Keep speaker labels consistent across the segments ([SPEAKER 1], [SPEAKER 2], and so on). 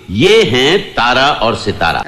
[SPEAKER 1] ये हैं तारा और सितारा।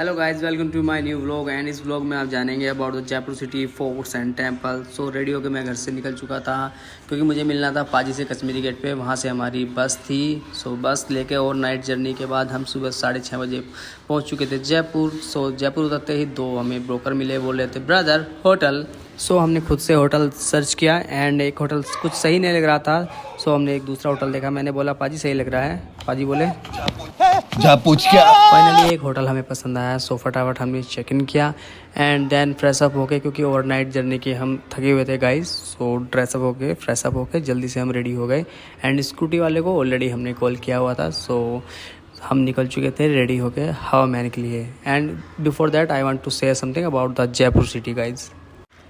[SPEAKER 2] जा पूछ क्या।
[SPEAKER 1] फाइनली एक होटल हमें पसंद आया। सो फटाफट हमने चेक इन किया एंड देन फ्रेश अप होके, क्योंकि ओवरनाइट जर्नी के हम थके हुए थे गाइस। सो ड्रेस अप होके फ्रेश अप होके जल्दी से हम रेडी हो गए एंड स्कूटी वाले को ऑलरेडी हमने कॉल किया हुआ था। सो हम निकल चुके थे रेडी होके हवा महल के लिए। And before that I want to say something about the Jaipur city guys.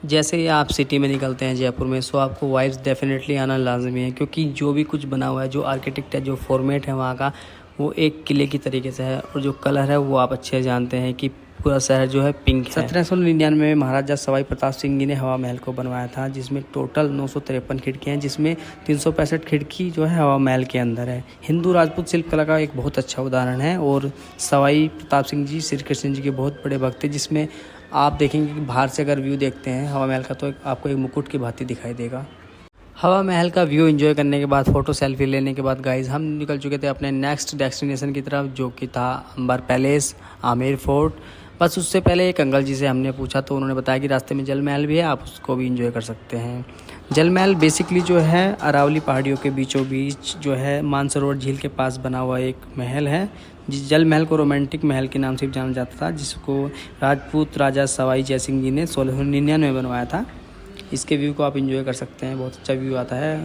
[SPEAKER 1] जैसे ही आप सिटी में निकलते हैं जयपुर में, सो आपको वाइब्स डेफिनेटली आना लाजमी है, क्योंकि जो भी कुछ बना हुआ है, जो आर्किटेक्ट है, जो फॉर्मेट है वहाँ का, वो एक किले की तरीके से है। और जो कलर है वो आप अच्छे जानते हैं कि पूरा शहर जो है पिंक है। 1799 में महाराजा सवाई प्रताप सिंह जी ने हवा महल को बनवाया था, जिसमें टोटल 953 खिड़कियाँ हैं, जिसमें 365 खिड़की जो है हवा महल के अंदर है। हिंदू राजपूत शिल्प कला का एक बहुत अच्छा उदाहरण है। और सवाई प्रताप सिंह जी श्री कृष्ण जी के बहुत बड़े भक्त थे, जिसमें आप देखेंगे कि बाहर से अगर व्यू देखते हैं हवा महल का, तो आपको एक मुकुट की भांति दिखाई देगा। हवा महल का व्यू एंजॉय करने के बाद, फ़ोटो सेल्फी लेने के बाद गाइज हम निकल चुके थे अपने नेक्स्ट डेस्टिनेशन की तरफ, जो कि था अंबर पैलेस, आमेर फोर्ट। बस उससे पहले एक अंकल जी से हमने पूछा तो उन्होंने बताया कि रास्ते में जल महल भी है, आप उसको भी एंजॉय कर सकते हैं। जल महल बेसिकली जो है अरावली पहाड़ियों के बीचों बीच जो है मानसरोवर झील के पास बना हुआ एक महल है। जिस जल महल को रोमांटिक महल के नाम से भी जाना जाता था, जिसको राजपूत राजा सवाई जय सिंह जी ने 1699 में बनवाया था। इसके व्यू को आप एंजॉय कर सकते हैं, बहुत अच्छा व्यू आता है।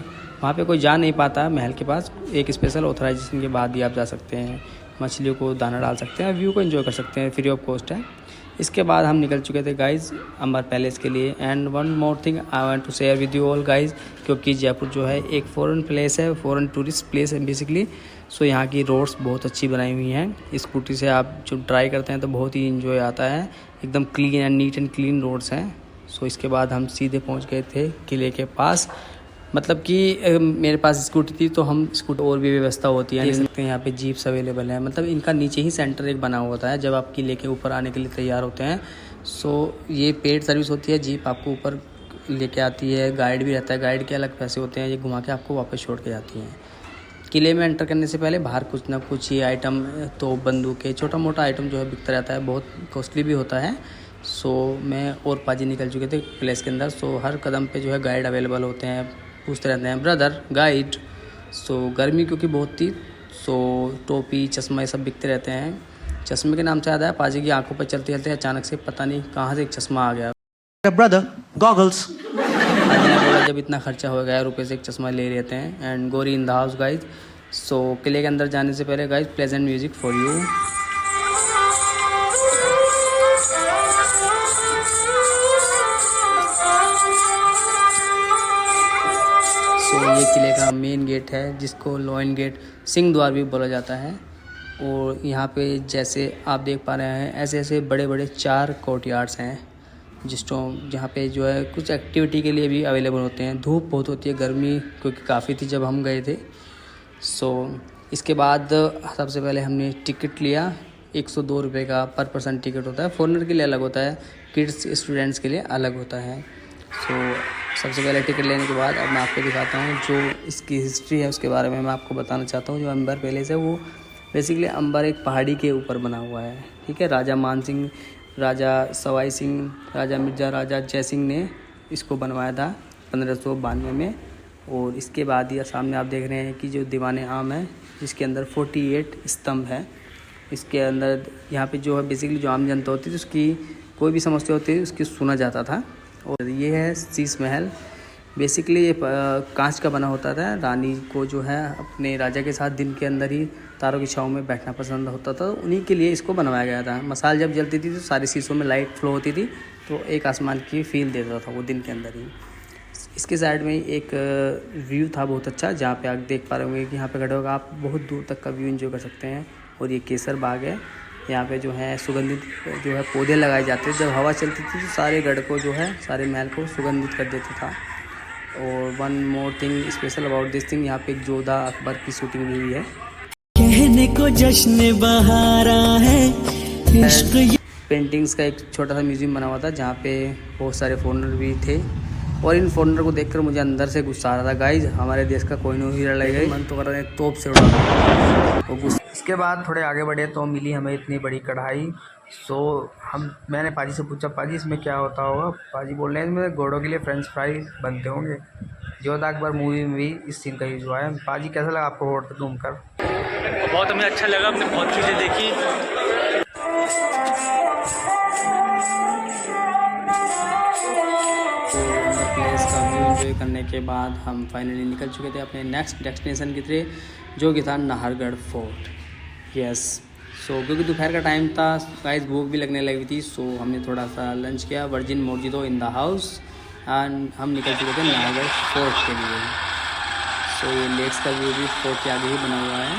[SPEAKER 1] वहाँ पे कोई जा नहीं पाता महल के पास, एक स्पेशल ऑथराइजेशन के बाद ही आप जा सकते हैं। मछलियों को दाना डाल सकते हैं, व्यू को एंजॉय कर सकते हैं, फ्री ऑफ कॉस्ट है। इसके बाद हम निकल चुके थे गाइज़ अंबर पैलेस के लिए। And one more thing I want to share with you all guys, क्योंकि जयपुर जो है एक फॉरेन प्लेस है, फॉरेन टूरिस्ट प्लेस है बेसिकली। सो यहाँ की रोड्स बहुत अच्छी बनाई हुई हैं। स्कूटी से आप जो ड्राइव करते हैं तो बहुत ही एंजॉय आता है, एकदम clean and neat and clean roads हैं। सो इसके बाद हम सीधे पहुँच गए थे किले के पास। मतलब कि मेरे पास स्कूटी थी तो हम स्कूटी और भी व्यवस्था होती है, देख सकते हैं यहाँ पे जीप्स अवेलेबल है। मतलब इनका नीचे ही सेंटर एक बना होता है जब आप किले के ऊपर आने के लिए तैयार होते हैं। सो ये पेड सर्विस होती है, जीप आपको ऊपर लेके आती है, गाइड भी रहता है, गाइड के अलग पैसे होते हैं, ये घुमा के आपको वापस छोड़ के जाती हैं। किले में एंटर करने से पहले बाहर कुछ ना कुछ ये आइटम, तो बंदूकें, छोटा मोटा आइटम जो है बिकता रहता है, बहुत कॉस्टली भी होता है। सो मैं और पाजी निकल चुके थे प्लेस के अंदर। सो हर कदम पे जो है गाइड अवेलेबल होते हैं, पूछते रहते हैं ब्रदर गाइड। सो गर्मी क्योंकि बहुत थी, सो टोपी चश्मा ये सब बिकते रहते हैं। चश्मे के नाम से याद आया, पाजी की आंखों पर चलते चलते अचानक से पता नहीं कहाँ से एक चश्मा आ गया।
[SPEAKER 2] Brother goggles.
[SPEAKER 1] पाजी ने बोला जब इतना खर्चा हो गया रुपये से एक चश्मा ले लेते हैं। एंड गोरी इन द हाउस गाइज। सो किले के अंदर जाने से पहले guys pleasant music for you. ये किले का मेन गेट है, जिसको लोइन गेट सिंह द्वार भी बोला जाता है। और यहाँ पे जैसे आप देख पा रहे हैं ऐसे ऐसे बड़े बड़े 4 कोर्टयार्ड्स हैं, जहाँ पे जो है कुछ एक्टिविटी के लिए भी अवेलेबल होते हैं। धूप बहुत होती है, गर्मी क्योंकि काफ़ी थी जब हम गए थे। सो इसके बाद सबसे पहले हमने टिकट लिया, 102 रुपये का पर पर्सन टिकट होता है। फॉरेनर के लिए अलग होता है, किड्स स्टूडेंट्स के लिए अलग होता है। सो सबसे पहले टिकट लेने के बाद अब मैं आपको दिखाता हूँ जो इसकी हिस्ट्री है, उसके बारे में मैं आपको बताना चाहता हूँ। जो अंबर पैलेस है वो बेसिकली अंबर एक पहाड़ी के ऊपर बना हुआ है, ठीक है। राजा मान सिंह, राजा सवाई सिंह, राजा मिर्ज़ा, राजा जय सिंह ने इसको बनवाया था 1592 में। और इसके बाद ये सामने आप देख रहे हैं कि जो दीवाने आम है, जिसके अंदर 48 स्तंभ है। इसके अंदर यहाँ पे जो है बेसिकली जो आम जनता होती थी, उसकी कोई भी समस्या होती थी उसकी सुना जाता था। और ये है शीश महल, बेसिकली ये कांच का बना होता था। रानी को जो है अपने राजा के साथ दिन के अंदर ही तारों की छाँव में बैठना पसंद होता था, उन्हीं के लिए इसको बनवाया गया था। मसाल जब जलती थी तो सारे शीशों में लाइट फ्लो होती थी, तो एक आसमान की फील देता था वो दिन के अंदर ही। इसके साइड में एक व्यू था बहुत अच्छा, जहाँ पे आप देख पा रहे होंगे कि यहाँ पे खड़े होकर आप बहुत दूर तक का व्यू एंजॉय कर सकते हैं। और ये केसर बाग है, यहाँ पे जो है सुगंधित जो है पौधे लगाए जाते हैं। जब हवा चलती थी तो सारे गढ़ को जो है, सारे महल को सुगंधित कर देता था। और one more thing special about this thing, यहाँ पे एक जोधा अकबर की शूटिंग भी हुई है।
[SPEAKER 3] कहने को जश्न बहारा है इश्क।
[SPEAKER 1] पेंटिंग्स का एक छोटा सा म्यूजियम बना हुआ था जहाँ पे बहुत सारे फॉरेनर भी थे और इन फॉरेनर को देखकर मुझे अंदर से गुस्सा आ रहा था। गाइज हमारे देश का कोई नहीं हीरा लगेगा, मन तो कर रहा है तोप से उड़ा वो गुस्सा। इसके बाद थोड़े आगे बढ़े तो मिली हमें इतनी बड़ी कढ़ाई। सो मैंने पाजी से पूछा, पाजी इसमें क्या होता होगा? पाजी बोल रहे हैं इसमें घोड़ों के लिए फ्रेंच फ्राई बनते होंगे। जोधा अकबर मूवी में भी इस सीन का यूज हुआ है। पाजी कैसा लगा आपको होटल घूम कर?
[SPEAKER 4] बहुत हमें अच्छा लगा, हमने बहुत चीज़ें देखी।
[SPEAKER 1] प्लेस का व्यू एंजॉय करने के बाद हम फाइनली निकल चुके थे अपने नेक्स्ट डेस्टिनेशन की तरह, जो कि था नाहरगढ़ फोर्ट। यस, सो क्योंकि दोपहर का टाइम था गाइस, भूख भी लगने लगी थी, सो हमने थोड़ा सा लंच किया। Virgin mojito in the house and हम निकल चुके थे नाहरगढ़ फोर्ट के लिए। सो ये लेक्स का व्यू भी फोर्ट के आगे ही बना हुआ है।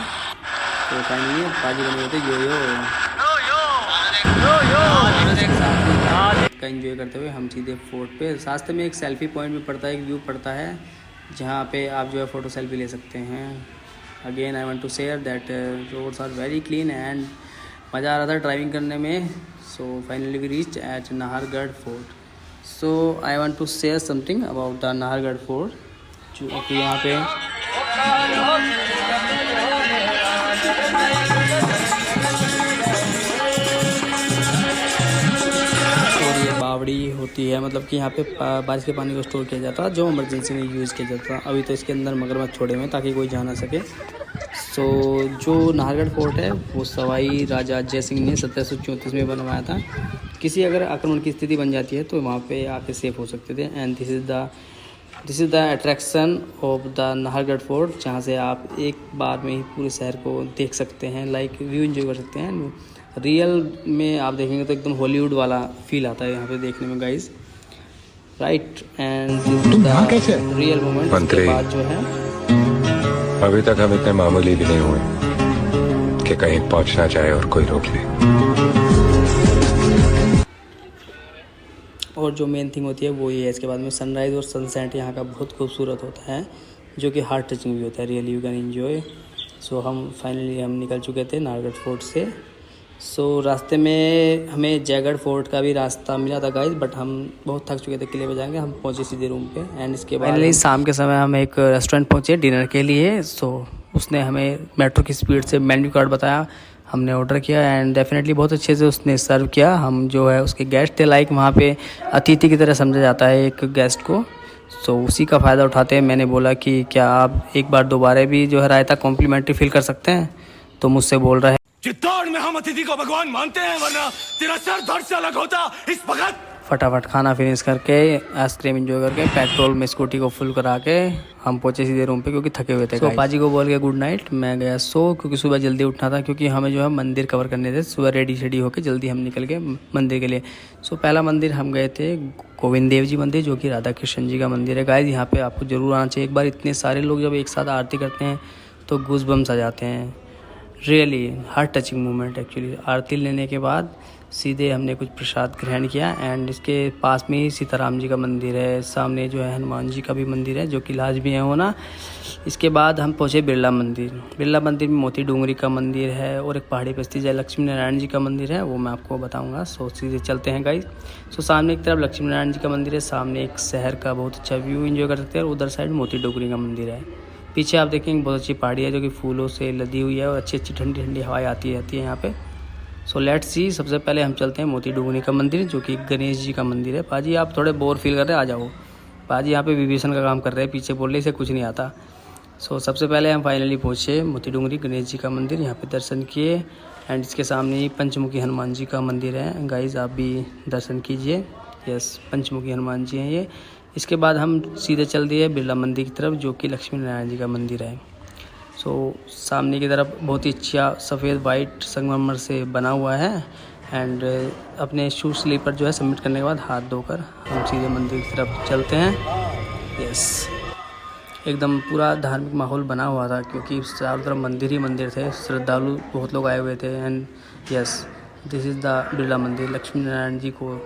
[SPEAKER 1] तो फाइनली पाजी बने हुए थे यो का एंजॉय करते हुए हम सीधे फोर्ट पे। रास्ते में एक सेल्फी पॉइंट भी पड़ता है, एक व्यू पड़ता है जहाँ पे आप जो है फ़ोटो सेल्फी ले सकते हैं। Again I want to share that roads are very clean and मज़ा आ रहा था ड्राइविंग करने में। So finally we reached at Nahargarh fort. So I want to share something about the Nahargarh fort, जो कि यहाँ पे बावड़ी होती है, मतलब कि यहाँ पे बारिश के पानी को स्टोर किया जाता है जो इमरजेंसी में यूज़ किया जाता है। अभी तो इसके अंदर मगरमच्छ छोड़े हुए हैं ताकि कोई जा ना सके। सो जो नाहरगढ़ फोर्ट है वो सवाई राजा अजय सिंह ने 1734 में बनवाया था। किसी अगर आक्रमण की स्थिति बन जाती है तो वहाँ पे आके सेफ हो सकते थे। And this is the attraction of the Nahargarh fort, जहाँ से आप एक बार में ही पूरे शहर को देख सकते हैं, लाइक व्यू एंजॉय कर सकते हैं। रियल में आप देखेंगे तो एकदम हॉलीवुड वाला फील आता है यहाँ पे देखने में guys, right. And real moment के बाद जो है
[SPEAKER 5] अभी तक हम इतने मामूली भी नहीं हुए कि कहीं पहुंचना चाहे और कोई रोक ले।
[SPEAKER 1] और जो मेन थिंग होती है वो ये है, इसके बाद में सनराइज़ और सनसेट यहाँ का बहुत खूबसूरत होता है, जो कि हार्ट टचिंग भी होता है। Really you can enjoy. So हम फाइनली निकल चुके थे नाहरगढ़ फोर्ट से। सो रास्ते में हमें जयगढ़ फोर्ट का भी रास्ता मिला था गाइस, बट हम बहुत थक चुके थे किले में जाएंगे। हम पहुंचे सीधे रूम पे एंड इसके बाद फाइनली शाम के समय हम एक रेस्टोरेंट पहुंचे डिनर के लिए। सो उसने हमें मेट्रो की स्पीड से मेन्यू कार्ड बताया, हमने ऑर्डर किया एंड डेफिनेटली बहुत अच्छे से उसने सर्व किया। हम जो है उसके गेस्ट थे, लाइक वहाँ पे अतिथि की तरह समझा जाता है एक गेस्ट को। सो उसी का फ़ायदा उठाते हैं मैंने बोला कि क्या आप एक बार दोबारा भी जो है रायता कॉम्प्लीमेंट्री फील कर सकते हैं? तो मुझसे बोल रहा है
[SPEAKER 2] चित्तौड़ में हम अतिथि को भगवान मानते हैं, वरना तेरा सर धड़ से अलग होता इस वक्त।
[SPEAKER 1] फटाफट खाना फिनिश करके आइसक्रीम एंजॉय करके पेट्रोल में स्कूटी को फुल करा के हम पहुंचे सीधे रूम पे, क्योंकि थके हुए थे। पाजी को बोल के गुड नाइट, मैं गया सो, क्योंकि सुबह जल्दी उठना था, क्योंकि हमें जो है मंदिर कवर करने थे। सुबह रेडी होकर जल्दी हम निकल गए मंदिर के लिए। सो पहला मंदिर हम गए थे गोविंद देव जी मंदिर, जो कि राधा कृष्ण जी का मंदिर है गाइस। यहाँ पे आपको जरूर आना चाहिए एक बार। इतने सारे लोग जब एक साथ आरती करते हैं तो गूज़बम्स आ जाते हैं। Really heart touching moment actually. आरती लेने के बाद सीधे हमने कुछ प्रसाद ग्रहण किया एंड इसके पास में ही सीताराम जी का मंदिर है, सामने जो है हनुमान जी का भी मंदिर है, जो कि लाज भी है होना। इसके बाद हम पहुँचे बिरला मंदिर। बिरला मंदिर में मोती डूंगरी का मंदिर है और एक पहाड़ी बस्ती जय लक्ष्मी नारायण जी का मंदिर है, वो मैं आपको बताऊँगा। सो सीधे चलते हैं गाइस। सो सामने की तरफ लक्ष्मी नारायण जी का मंदिर है, सामने एक शहर का बहुत अच्छा व्यू एंजॉय कर सकते हैं, और उधर साइड मोती डूंगरी का मंदिर है। पीछे आप देखेंगे बहुत अच्छी पहाड़ी है जो कि फूलों से लदी हुई है और अच्छी ठंडी ठंडी हवाएं आती रहती है यहाँ पे। So let's see. सबसे पहले हम चलते हैं मोती डूंगरी का मंदिर, जो कि गणेश जी का मंदिर है। पाजी आप थोड़े बोर फील कर रहे हैं, आ जाओ। पाजी यहाँ पे विभीषण का काम कर रहे हैं, पीछे बोल रहे इसे कुछ नहीं आता। सो सबसे पहले हम फाइनली पहुँचे मोती डूंगरी गणेश जी का मंदिर, यहाँ पे दर्शन किए एंड इसके सामने ही पंचमुखी हनुमान जी का मंदिर है गाइज, आप भी दर्शन कीजिए। यस, पंचमुखी हनुमान जी हैं ये। इसके बाद हम सीधे चल दिए बिरला मंदिर की तरफ, जो कि लक्ष्मी नारायण जी का मंदिर है। सो सामने की तरफ बहुत ही अच्छा सफ़ेद वाइट संगमरमर से बना हुआ है एंड अपने शू स्लीपर जो है सबमिट करने के बाद हाथ धोकर हम सीधे मंदिर की तरफ चलते हैं। यस, एकदम पूरा धार्मिक माहौल बना हुआ था, क्योंकि चारों तरफ मंदिर ही मंदिर थे, श्रद्धालु बहुत लोग आए हुए थे। And yes, this is the Birla मंदिर। लक्ष्मी नारायण जी को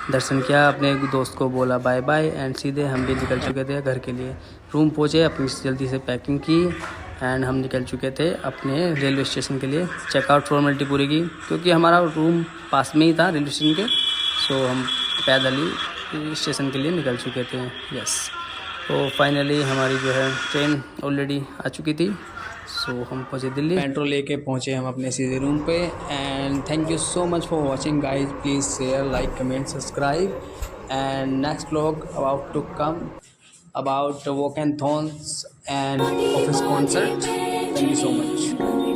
[SPEAKER 1] दर्शन किया, अपने दोस्त को बोला बाय बाय एंड सीधे हम भी निकल चुके थे घर के लिए। रूम पहुँचे, अपनी जल्दी से पैकिंग की एंड हम निकल चुके थे अपने रेलवे स्टेशन के लिए। चेकआउट फॉर्मेलिटी पूरी की क्योंकि हमारा रूम पास में ही था रेलवे स्टेशन के, सो हम पैदल ही स्टेशन के लिए निकल चुके थे। यस, तो फाइनली हमारी जो है ट्रेन ऑलरेडी आ चुकी थी, सो हम पहुँचे दिल्ली। मेट्रो लेके पहुँचे हम अपने सीधे रूम पे। And thank you so much for watching guys, please share, like, comment, subscribe. And next vlog about to come about walkathons and office concert. Thank you so much.